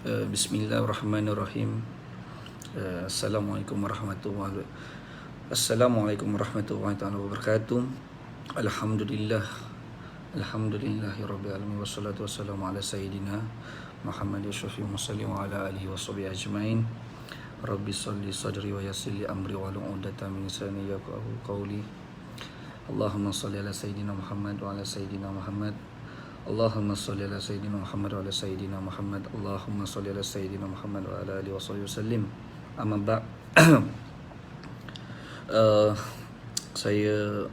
Bismillahirrahmanirrahim. Assalamualaikum warahmatullahi taala wabarakatuh. Alhamdulillah. Alhamdulillahirabbil alamin wassalatu wassalamu ala sayyidina Muhammad asyrafil mursalin wa ala alihi washabihi ajmain. Rabbi shalli sadri wa yassir li amri wa hlul 'uqdatam min lisani yafqahu qawli. Allahumma shalli ala sayyidina Muhammad wa ala sayyidina Muhammad. Allahumma salli ala sayyidina Muhammad wa ala sayyidina Muhammad. Allahumma salli ala sayyidina Muhammad wa ala alihi wasallim. Amma ba'd. Saya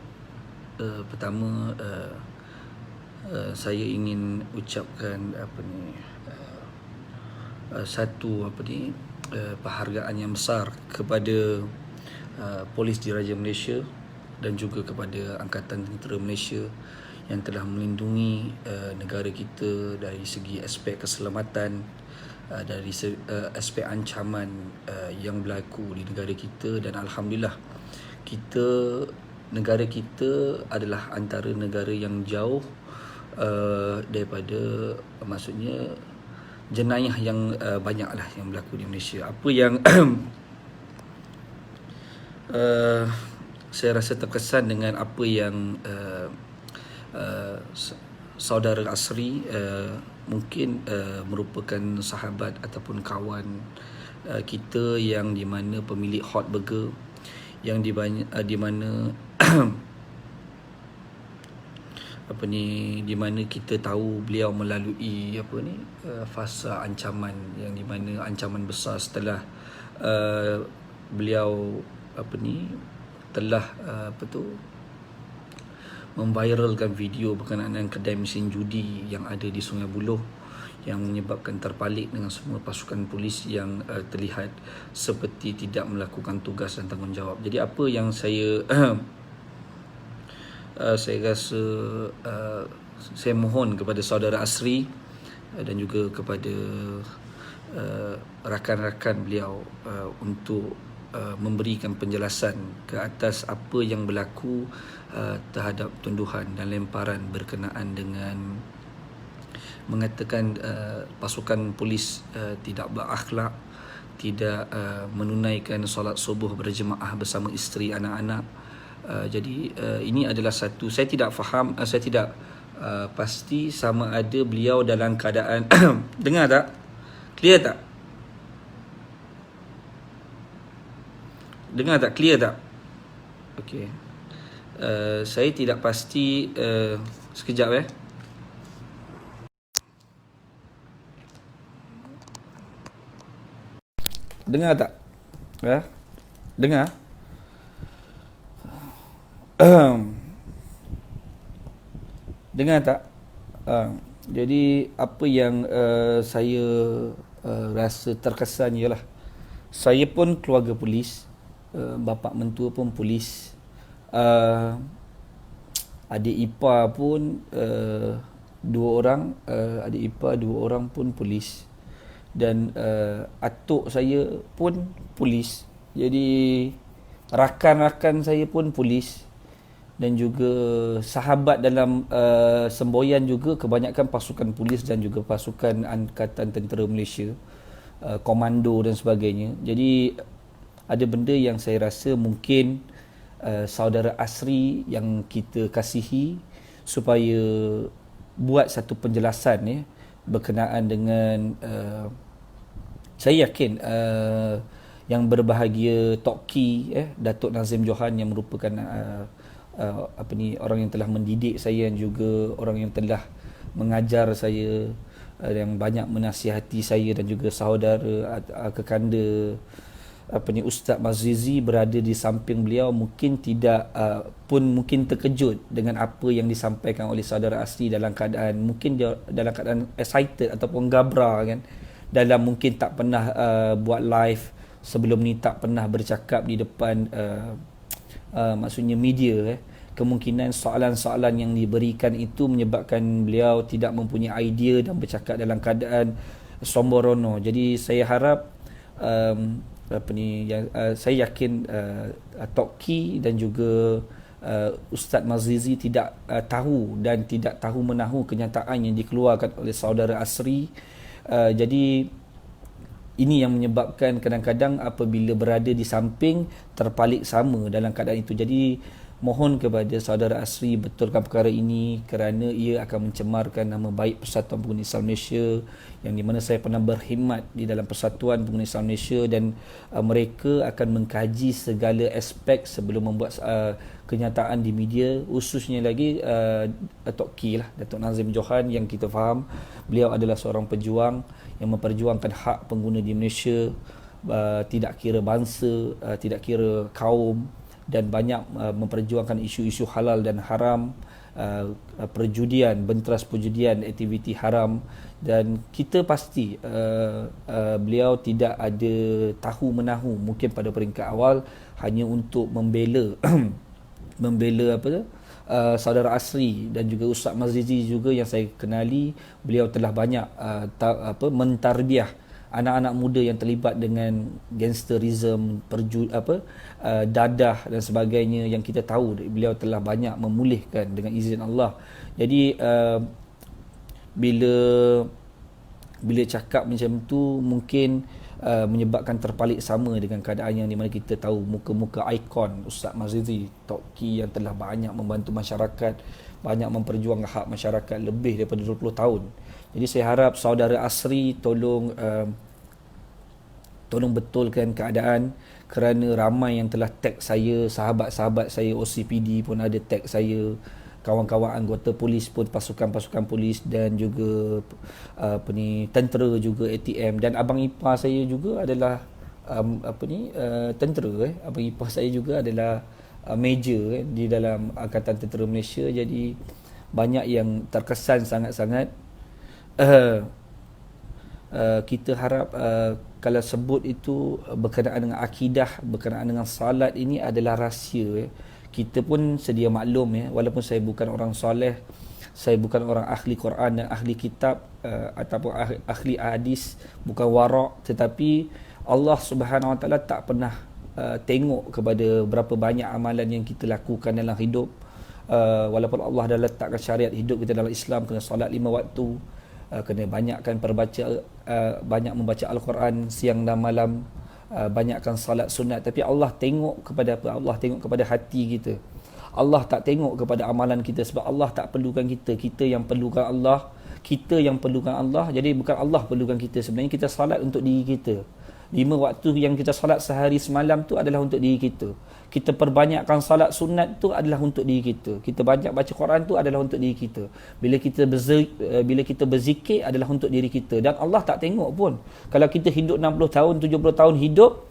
pertama saya ingin ucapkan satu penghargaan yang besar kepada Polis Diraja Malaysia dan juga kepada Angkatan Tentera Malaysia yang telah melindungi negara kita dari segi aspek keselamatan, dari aspek ancaman yang berlaku di negara kita. Dan Alhamdulillah, negara kita adalah antara negara yang jauh daripada, maksudnya jenayah yang banyaklah yang berlaku di Malaysia. Apa yang saya rasa terkesan dengan apa yang saudara Asri mungkin merupakan sahabat ataupun kawan kita yang di mana pemilik Hot Burger, yang di mana di mana kita tahu beliau melalui fasa ancaman, yang di mana ancaman besar setelah beliau telah memviralkan video berkenaan dengan kedai mesin judi yang ada di Sungai Buloh, yang menyebabkan terpalit dengan semua pasukan polis yang terlihat seperti tidak melakukan tugas dan tanggungjawab. Jadi apa yang saya rasa saya mohon kepada saudara Asri dan juga kepada rakan-rakan beliau untuk memberikan penjelasan ke atas apa yang berlaku terhadap tunduhan dan lemparan berkenaan dengan mengatakan pasukan polis tidak berakhlak, tidak menunaikan solat subuh berjemaah bersama isteri anak-anak. Jadi ini adalah satu, saya tidak faham, saya tidak pasti sama ada beliau dalam keadaan dengar tak? Clear tak? Dengar tak? Clear tak? Okey. Saya tidak pasti. Sekejap Dengar tak? Dengar? Dengar tak? Jadi apa yang saya rasa terkesan ialah, saya pun keluarga polis, bapa mentua pun polis, adik ipar pun dua orang pun polis, dan atuk saya pun polis. Jadi rakan-rakan saya pun polis, dan juga sahabat dalam semboyan juga kebanyakan pasukan polis dan juga pasukan Angkatan Tentera Malaysia, komando dan sebagainya. Jadi ada benda yang saya rasa mungkin saudara Asri yang kita kasihi supaya buat satu penjelasan berkenaan dengan saya yakin yang berbahagia Tok Ki, Datuk Nazim Johan, yang merupakan orang yang telah mendidik saya dan juga orang yang telah mengajar saya, yang banyak menasihati saya, dan juga saudara kekanda Ustaz Mazizi berada di samping beliau, mungkin tidak mungkin terkejut dengan apa yang disampaikan oleh saudara Asri, dalam keadaan mungkin dia dalam keadaan excited ataupun gabra kan, dalam mungkin tak pernah buat live sebelum ni, tak pernah bercakap di depan maksudnya media. Kemungkinan soalan-soalan yang diberikan itu menyebabkan beliau tidak mempunyai idea dan bercakap dalam keadaan somborono. Jadi saya harap saya yakin Tok Ki dan juga Ustaz Mazizi tidak tahu dan tidak tahu menahu kenyataan yang dikeluarkan oleh saudara Asri. Jadi Ini yang menyebabkan kadang-kadang apabila berada di samping terpalit sama dalam keadaan itu. Jadi mohon kepada saudara Asri betulkan perkara ini kerana ia akan mencemarkan nama baik Persatuan Pengguna Islam Malaysia, yang di mana saya pernah berkhidmat di dalam Persatuan Pengguna Islam Malaysia, dan mereka akan mengkaji segala aspek sebelum membuat kenyataan di media, khususnya lagi Datuk Ki lah, Datuk Nazim Johan, yang kita faham beliau adalah seorang pejuang yang memperjuangkan hak pengguna di Malaysia, tidak kira bangsa, tidak kira kaum, dan banyak memperjuangkan isu-isu halal dan haram, perjudian, benteras perjudian, aktiviti haram. Dan kita pasti beliau tidak ada tahu menahu mungkin pada peringkat awal hanya untuk membela membela saudara Asri dan juga Ustaz Mazrizi juga yang saya kenali. Beliau telah banyak mentarbiah anak-anak muda yang terlibat dengan gangsterism, dadah dan sebagainya, yang kita tahu beliau telah banyak memulihkan dengan izin Allah. Jadi bila cakap macam tu mungkin menyebabkan terpalit sama dengan keadaan yang di mana kita tahu muka-muka ikon Ustaz Mazrizi, Tok Ki, yang telah banyak membantu masyarakat, banyak memperjuangkan hak masyarakat lebih daripada 20 tahun. Jadi saya harap saudara Asri tolong betulkan keadaan, kerana ramai yang telah tag saya, sahabat-sahabat saya OCPD pun ada tag saya, kawan-kawan anggota polis pun, pasukan-pasukan polis, dan juga tentera juga, ATM, dan abang ipar saya juga adalah tentera. Abang ipar saya juga adalah major di dalam Angkatan Tentera Malaysia. Jadi banyak yang terkesan sangat-sangat. Kita harap kalau sebut itu berkenaan dengan akidah, berkenaan dengan salat, ini adalah rahsia. Kita pun sedia maklum, walaupun saya bukan orang soleh, saya bukan orang ahli Quran dan ahli kitab, ataupun ahli hadis, bukan warak, tetapi Allah Subhanahu Wa Taala tak pernah tengok kepada berapa banyak amalan yang kita lakukan dalam hidup. Walaupun Allah dah letakkan syariat hidup kita dalam Islam, kena solat 5 waktu, kena banyak membaca Al-Quran siang dan malam, banyakkan salat sunat. Tapi Allah tengok kepada apa? Allah tengok kepada hati kita. Allah tak tengok kepada amalan kita, sebab Allah tak perlukan kita. Kita yang perlukan Allah. Kita yang perlukan Allah. Jadi bukan Allah perlukan kita. Sebenarnya kita salat untuk diri kita. 5 waktu yang kita salat sehari semalam tu adalah untuk diri kita. Kita perbanyakkan salat sunat tu adalah untuk diri kita. Kita banyak baca Quran tu adalah untuk diri kita. Bila kita berzikir adalah untuk diri kita. Dan Allah tak tengok pun. Kalau kita hidup 60 tahun, 70 tahun hidup,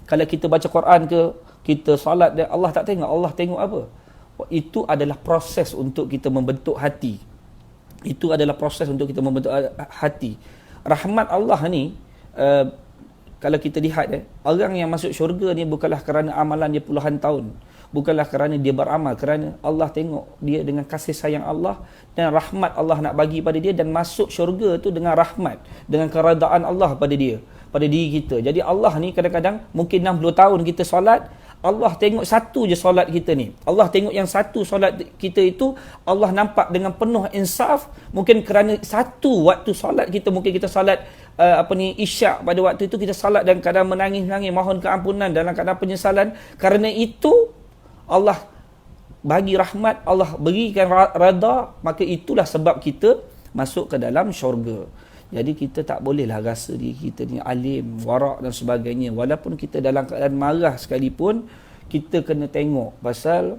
kalau kita baca Quran ke, kita salat, Allah tak tengok. Allah tengok apa? Itu adalah proses untuk kita membentuk hati. Itu adalah proses untuk kita membentuk hati. Rahmat Allah ni, kalau kita lihat, orang yang masuk syurga ni bukanlah kerana amalan dia puluhan tahun, bukanlah kerana dia beramal, kerana Allah tengok dia dengan kasih sayang Allah dan rahmat Allah nak bagi pada dia, dan masuk syurga tu dengan rahmat, dengan keredaan Allah pada dia, pada diri kita. Jadi Allah ni kadang-kadang mungkin 60 tahun kita solat, Allah tengok satu je solat kita ni. Allah tengok yang satu solat kita itu, Allah nampak dengan penuh insaf. Mungkin kerana satu waktu solat kita, mungkin kita solat isyak pada waktu itu, kita salat dan kadang menangis-nangis mohon keampunan dalam keadaan penyesalan. Kerana itu Allah bagi rahmat, Allah berikan rada, maka itulah sebab kita masuk ke dalam syurga. Jadi kita tak bolehlah rasa diri kita ni alim, warak dan sebagainya. Walaupun kita dalam keadaan marah sekalipun, kita kena tengok. Pasal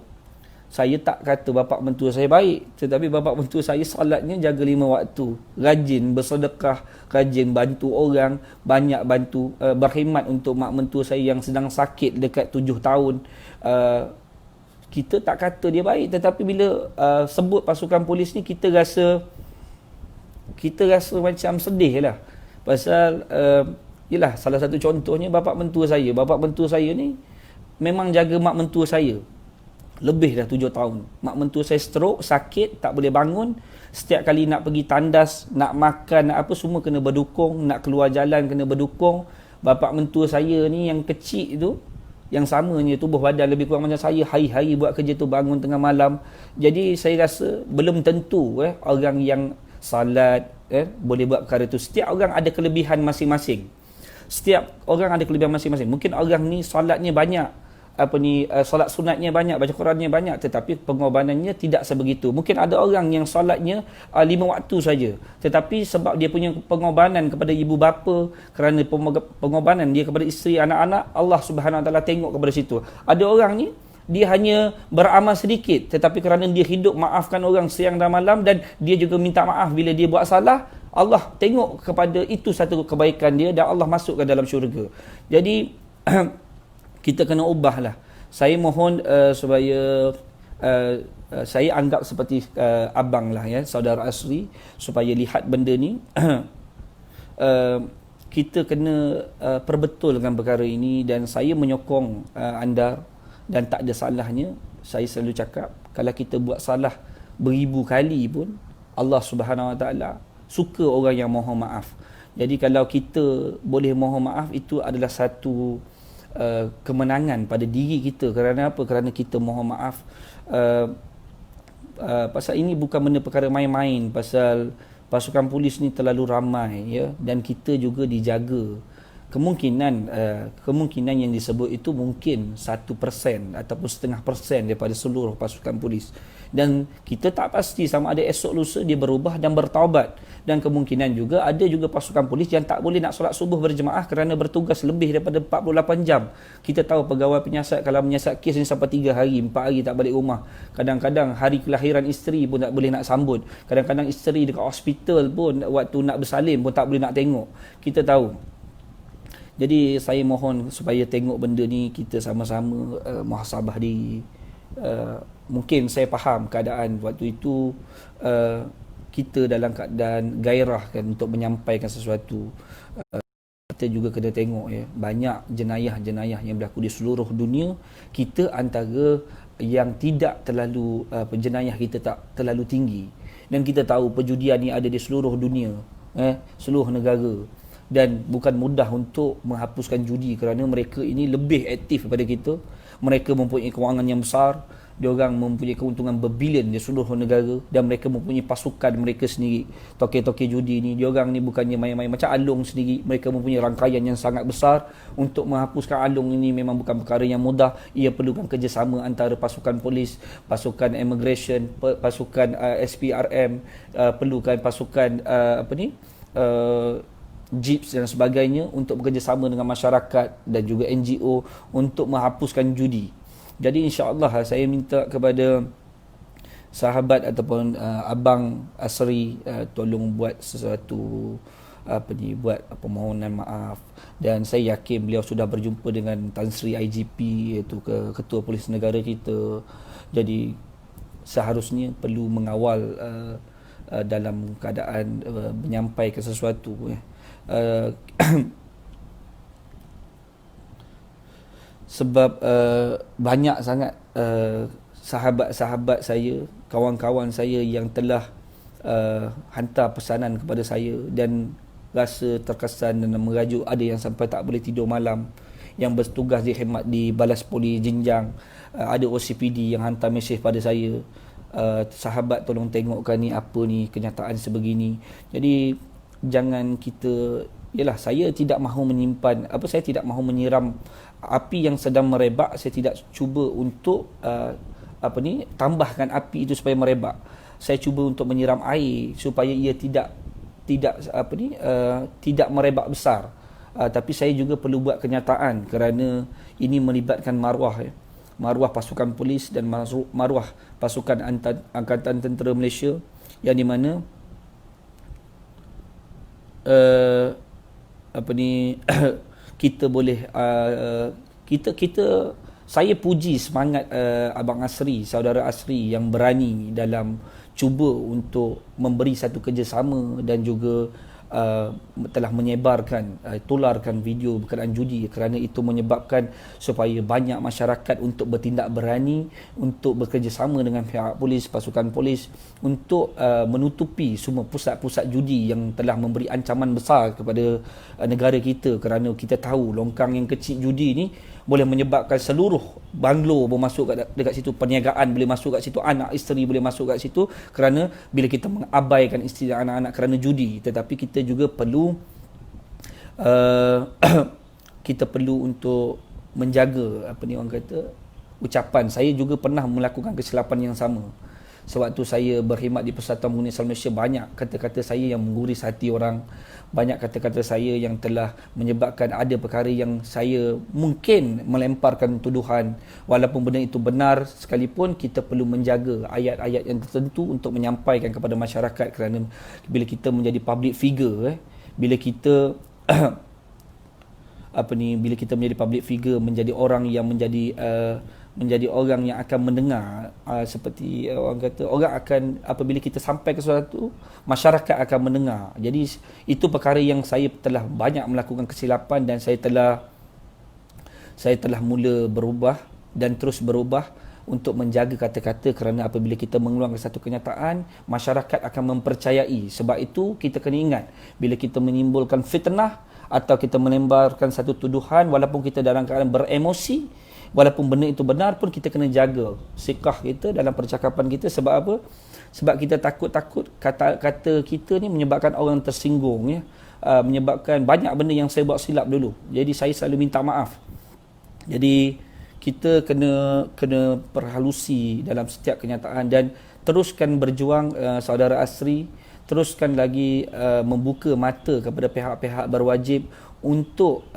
saya tak kata bapa mentua saya baik, tetapi bapa mentua saya salatnya jaga 5 waktu, rajin bersedekah, rajin bantu orang, banyak bantu, berkhidmat untuk mak mentua saya yang sedang sakit dekat 7 tahun. Kita tak kata dia baik, tetapi bila sebut pasukan polis ni, kita rasa macam sedih lah. Pasal yelah, salah satu contohnya bapa mentua saya. Bapa mentua saya ni memang jaga mak mentua saya lebih dah 7 tahun. Mak mentua saya stroke, sakit, tak boleh bangun. Setiap kali nak pergi tandas, nak makan, nak apa, semua kena berdukung. Nak keluar jalan kena berdukung. Bapa mentua saya ni yang kecil tu, yang samanya tubuh badan lebih kurang macam saya, hari-hari buat kerja tu, bangun tengah malam. Jadi saya rasa belum tentu orang yang salat boleh buat perkara tu. Setiap orang ada kelebihan masing-masing. setiap orang ada kelebihan masing-masing. Mungkin orang ni solatnya banyak, solat sunatnya banyak, baca Qurannya banyak, tetapi pengorbanannya tidak sebegitu. Mungkin ada orang yang solatnya 5 waktu saja, tetapi sebab dia punya pengorbanan kepada ibu bapa, kerana pengorbanan dia kepada isteri, anak-anak, Allah Subhanahu Wa Taala tengok kepada situ. Ada orang ni dia hanya beramal sedikit, tetapi kerana dia hidup maafkan orang siang dan malam, dan dia juga minta maaf bila dia buat salah, Allah tengok kepada itu satu kebaikan dia, dan Allah masukkan dalam syurga. Jadi kita kena ubahlah. Saya mohon supaya saya anggap seperti abang lah ya, saudara Asri, supaya lihat benda ni. Kita kena perbetulkan perkara ini, dan saya menyokong anda, dan tak ada salahnya. Saya selalu cakap, kalau kita buat salah beribu kali pun, Allah Subhanahu Wa Taala suka orang yang mohon maaf. Jadi kalau kita boleh mohon maaf, itu adalah satu kemenangan pada diri kita. Kerana apa? Kerana kita mohon maaf. Pasal ini bukan benda perkara main-main, pasal pasukan polis ni terlalu ramai ya, dan kita juga dijaga. Kemungkinan yang disebut itu mungkin 1% ataupun 0.5% daripada seluruh pasukan polis, dan kita tak pasti sama ada esok lusa dia berubah dan bertaubat. Dan kemungkinan juga ada juga pasukan polis yang tak boleh nak solat subuh berjemaah kerana bertugas lebih daripada 48 jam. Kita tahu pegawai penyiasat kalau menyiasat kes ni sampai 3 hari, 4 hari tak balik rumah. Kadang-kadang hari kelahiran isteri pun tak boleh nak sambut. Kadang-kadang isteri dekat hospital pun waktu nak bersalin pun tak boleh nak tengok. Kita tahu. Jadi saya mohon supaya tengok benda ni, kita sama-sama muhasabah diri. Mungkin saya faham keadaan waktu itu, kita dalam keadaan gairah kan untuk menyampaikan sesuatu. Kita juga kena tengok ya, banyak jenayah-jenayah yang berlaku di seluruh dunia. Kita antara yang tidak terlalu jenayah kita tak terlalu tinggi, dan kita tahu perjudian ni ada di seluruh dunia, seluruh negara. Dan bukan mudah untuk menghapuskan judi kerana mereka ini lebih aktif daripada kita. Mereka mempunyai kewangan yang besar, diorang mempunyai keuntungan berbilion di seluruh negara, dan mereka mempunyai pasukan mereka sendiri. Toke-toke judi ni, diorang ni bukannya main-main. Macam Along sendiri, mereka mempunyai rangkaian yang sangat besar. Untuk menghapuskan Along ini memang bukan perkara yang mudah. Ia perlukan kerjasama antara pasukan polis, pasukan immigration, pasukan SPRM, perlukan pasukan jeeps dan sebagainya, untuk bekerjasama dengan masyarakat dan juga NGO untuk menghapuskan judi. Jadi insya-Allah saya minta kepada sahabat ataupun abang Asri, tolong buat sesuatu buat permohonan maaf, dan saya yakin beliau sudah berjumpa dengan Tan Sri IGP, iaitu Ketua Polis Negara kita. Jadi seharusnya perlu mengawal dalam keadaan menyampaikan sesuatu sebab banyak sangat sahabat-sahabat saya, kawan-kawan saya yang telah hantar pesanan kepada saya dan rasa terkesan dan merajuk. Ada yang sampai tak boleh tidur malam, yang bertugas di khidmat di Balas Poli Jinjang. Ada OCPD yang hantar mesej pada saya, sahabat tolong tengokkan ni, apa ni kenyataan sebegini. Jadi jangan kita, yalah, saya tidak mahu menyimpan saya tidak mahu menyiram api yang sedang merebak. Saya tidak cuba untuk tambahkan api itu supaya merebak. Saya cuba untuk menyiram air supaya ia tidak merebak besar. Tapi saya juga perlu buat kenyataan kerana ini melibatkan maruah pasukan polis dan maruah pasukan Angkatan Tentera Malaysia, yang di mana kita boleh saya puji semangat abang Asri, saudara Asri, yang berani dalam cuba untuk memberi satu kerjasama dan juga telah menyebarkan, tularkan video berkenaan judi, kerana itu menyebabkan supaya banyak masyarakat untuk bertindak berani, untuk bekerjasama dengan pihak polis, pasukan polis, untuk menutupi semua pusat-pusat judi yang telah memberi ancaman besar kepada negara kita. Kerana kita tahu longkang yang kecil judi ni boleh menyebabkan seluruh banglo boleh masuk dekat situ, perniagaan boleh masuk kat situ, anak isteri boleh masuk kat situ, kerana bila kita mengabaikan isteri dan anak-anak kerana judi. Tetapi kita juga perlu uh, kita perlu untuk menjaga apa ni orang kata ucapan. Saya juga pernah melakukan kesilapan yang sama. Sewaktu saya berkhidmat di Persatuan Pengguna Islam Malaysia, banyak kata-kata saya yang mengguris hati orang, banyak kata-kata saya yang telah menyebabkan ada perkara yang saya mungkin melemparkan tuduhan. Walaupun benda itu benar sekalipun, kita perlu menjaga ayat-ayat yang tertentu untuk menyampaikan kepada masyarakat, kerana bila kita menjadi public figure, bila kita bila kita menjadi public figure, menjadi orang yang menjadi orang yang akan mendengar, seperti orang kata, orang akan, apabila kita sampai ke sesuatu, masyarakat akan mendengar. Jadi itu perkara yang saya telah banyak melakukan kesilapan, dan saya telah mula berubah dan terus berubah untuk menjaga kata-kata, kerana apabila kita mengeluarkan satu kenyataan, masyarakat akan mempercayai. Sebab itu kita kena ingat, bila kita menimbulkan fitnah atau kita melemparkan satu tuduhan, walaupun kita dalam keadaan beremosi, walaupun benda itu benar pun, kita kena jaga sikah kita dalam percakapan kita. Sebab apa? Sebab kita takut kata-kata kita ni menyebabkan orang tersinggung, ya. Menyebabkan banyak benda yang saya buat silap dulu. Jadi saya selalu minta maaf. Jadi kita kena perhalusi dalam setiap kenyataan, dan teruskan berjuang, saudara Asri, teruskan lagi membuka mata kepada pihak-pihak berwajib untuk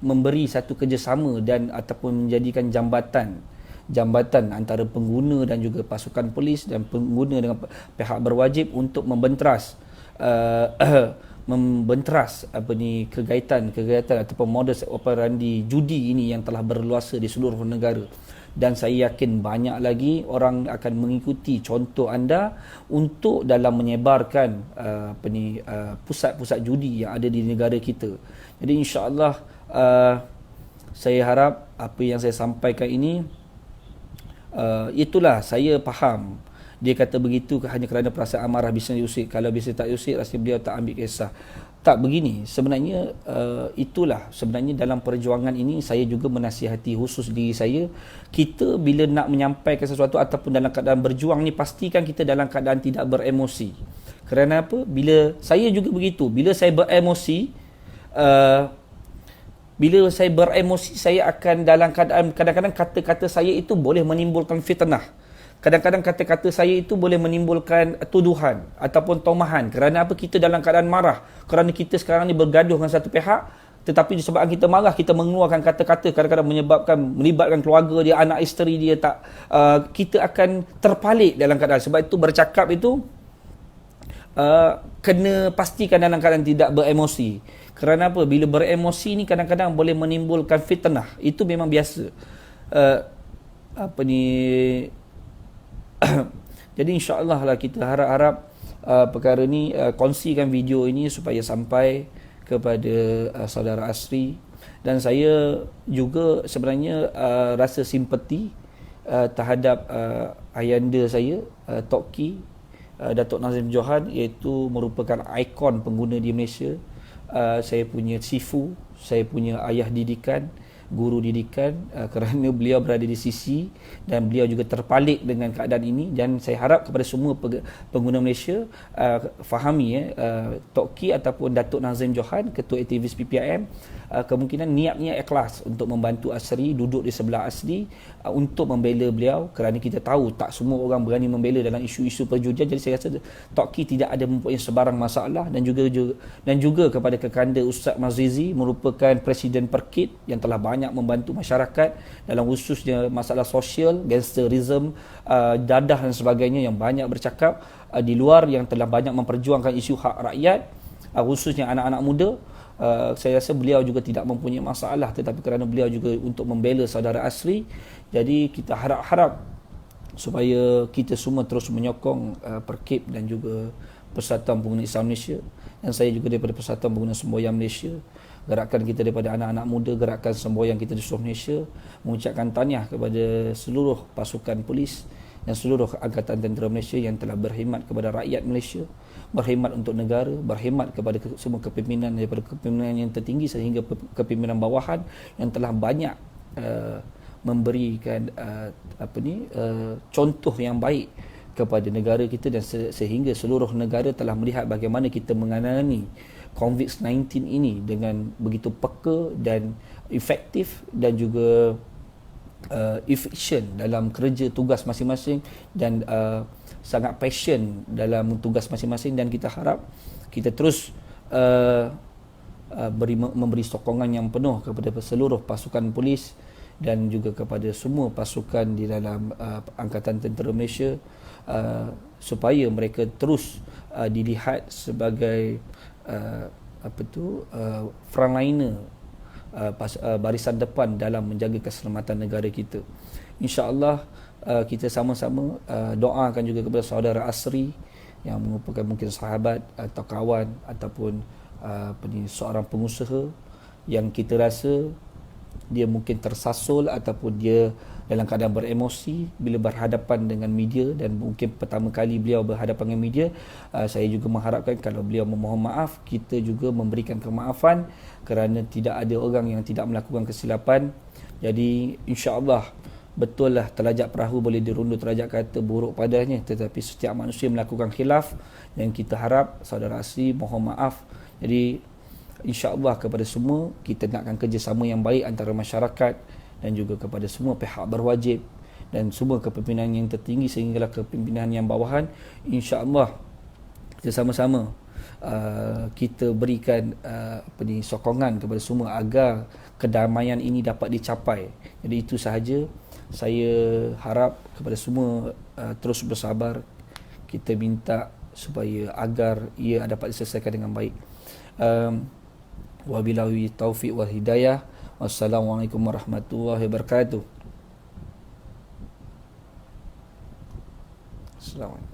memberi satu kerjasama dan ataupun menjadikan jambatan antara pengguna dan juga pasukan polis dan pengguna dengan pihak berwajib untuk membentras kegiatan ataupun modus operandi judi ini yang telah berluasa di seluruh negara. Dan saya yakin banyak lagi orang akan mengikuti contoh anda untuk dalam menyebarkan pusat-pusat judi yang ada di negara kita. Jadi insya-Allah saya harap apa yang saya sampaikan ini, itulah saya faham. Dia kata begitu hanya kerana perasaan amarah bisa diusik. Kalau bisa tak diusik, rasanya beliau tak ambil kisah. Tak, begini. Sebenarnya itulah. Sebenarnya dalam perjuangan ini, saya juga menasihati khusus diri saya. Kita bila nak menyampaikan sesuatu ataupun dalam keadaan berjuang ni, pastikan kita dalam keadaan tidak beremosi. Kerana apa? Bila saya juga begitu. Bila saya beremosi, saya akan dalam keadaan, kadang-kadang kata-kata saya itu boleh menimbulkan fitnah. Kadang-kadang kata-kata saya itu boleh menimbulkan tuduhan ataupun tomahan. Kerana apa? Kita dalam keadaan marah. Kerana kita sekarang ni bergaduh dengan satu pihak, tetapi disebabkan kita marah, kita mengeluarkan kata-kata kadang-kadang melibatkan keluarga dia, anak isteri dia, kita akan terpalit dalam keadaan. Sebab itu bercakap itu kena pastikan dalam keadaan tidak beremosi. Kerana apa? Bila beremosi ni kadang-kadang boleh menimbulkan fitnah. Itu memang biasa. Jadi insya-Allah lah kita harap perkara ni, kongsikan video ini supaya sampai kepada saudara Asri. Dan saya juga sebenarnya rasa simpati terhadap ayanda saya, Tok Ki, Datuk Nazim Johan, iaitu merupakan ikon pengguna di Malaysia. Saya punya sifu, saya punya ayah didikan, guru didikan, kerana beliau berada di sisi dan beliau juga terpalit dengan keadaan ini. Dan saya harap kepada semua pengguna Malaysia fahami, Tok Ki ataupun Datuk Nazim Johan, Ketua Aktivis PPIM, kemungkinan niatnya ikhlas untuk membantu Asri, duduk di sebelah Asri untuk membela beliau, kerana kita tahu tak semua orang berani membela dalam isu-isu perjudian. Jadi saya rasa Tok Ki tidak ada mempunyai sebarang masalah. Dan juga kepada kekanda Ustaz Mazizi, merupakan Presiden Perkit yang telah banyak membantu masyarakat dalam khususnya masalah sosial, gangsterism, dadah dan sebagainya, yang banyak bercakap di luar, yang telah banyak memperjuangkan isu hak rakyat, khususnya anak-anak muda. Saya rasa beliau juga tidak mempunyai masalah, tetapi kerana beliau juga untuk membela saudara Asri. Jadi kita harap-harap supaya kita semua terus menyokong Perkip dan juga Persatuan Pengguna Islam Malaysia. Dan saya juga daripada Persatuan Pengguna Semboyan Malaysia, gerakan kita daripada anak-anak muda, gerakan semboyan kita di seluruh Malaysia, mengucapkan tahniah kepada seluruh pasukan polis dan seluruh Angkatan Tentera Malaysia yang telah berkhidmat kepada rakyat Malaysia, berkhidmat untuk negara, berkhidmat kepada semua kepimpinan, daripada kepimpinan yang tertinggi sehingga kepimpinan bawahan, yang telah banyak memberikan contoh yang baik kepada negara kita, dan sehingga seluruh negara telah melihat bagaimana kita menangani COVID-19 ini dengan begitu peka dan efektif dan juga efficient dalam kerja tugas masing-masing dan sangat passion dalam tugas masing-masing, dan kita harap kita terus memberi sokongan yang penuh kepada seluruh pasukan polis dan juga kepada semua pasukan di dalam Angkatan Tentera Malaysia, supaya mereka terus dilihat sebagai frontliner, barisan depan dalam menjaga keselamatan negara kita. InsyaAllah kita sama-sama doakan juga kepada saudara Asri yang merupakan mungkin sahabat atau kawan ataupun seorang pengusaha yang kita rasa dia mungkin tersasul ataupun dia dalam keadaan beremosi bila berhadapan dengan media, dan mungkin pertama kali beliau berhadapan dengan media. Saya juga mengharapkan kalau beliau memohon maaf, kita juga memberikan kemaafan kerana tidak ada orang yang tidak melakukan kesilapan. Jadi insya-Allah betul lah telajak perahu boleh dirunduh telajak kata buruk padanya, tetapi setiap manusia melakukan khilaf, dan kita harap saudara Asri mohon maaf. Jadi insya-Allah kepada semua kita nakkan kerjasama yang baik antara masyarakat dan juga kepada semua pihak berwajib dan semua kepimpinan yang tertinggi sehinggalah kepimpinan yang bawahan. InsyaAllah kita sama-sama kita berikan sokongan kepada semua agar kedamaian ini dapat dicapai. Jadi itu sahaja. Saya harap kepada semua terus bersabar. Kita minta supaya agar ia dapat diselesaikan dengan baik. Wabillahi taufiq wal hidayah. Wassalamualaikum warahmatullahi wabarakatuh. Assalamualaikum.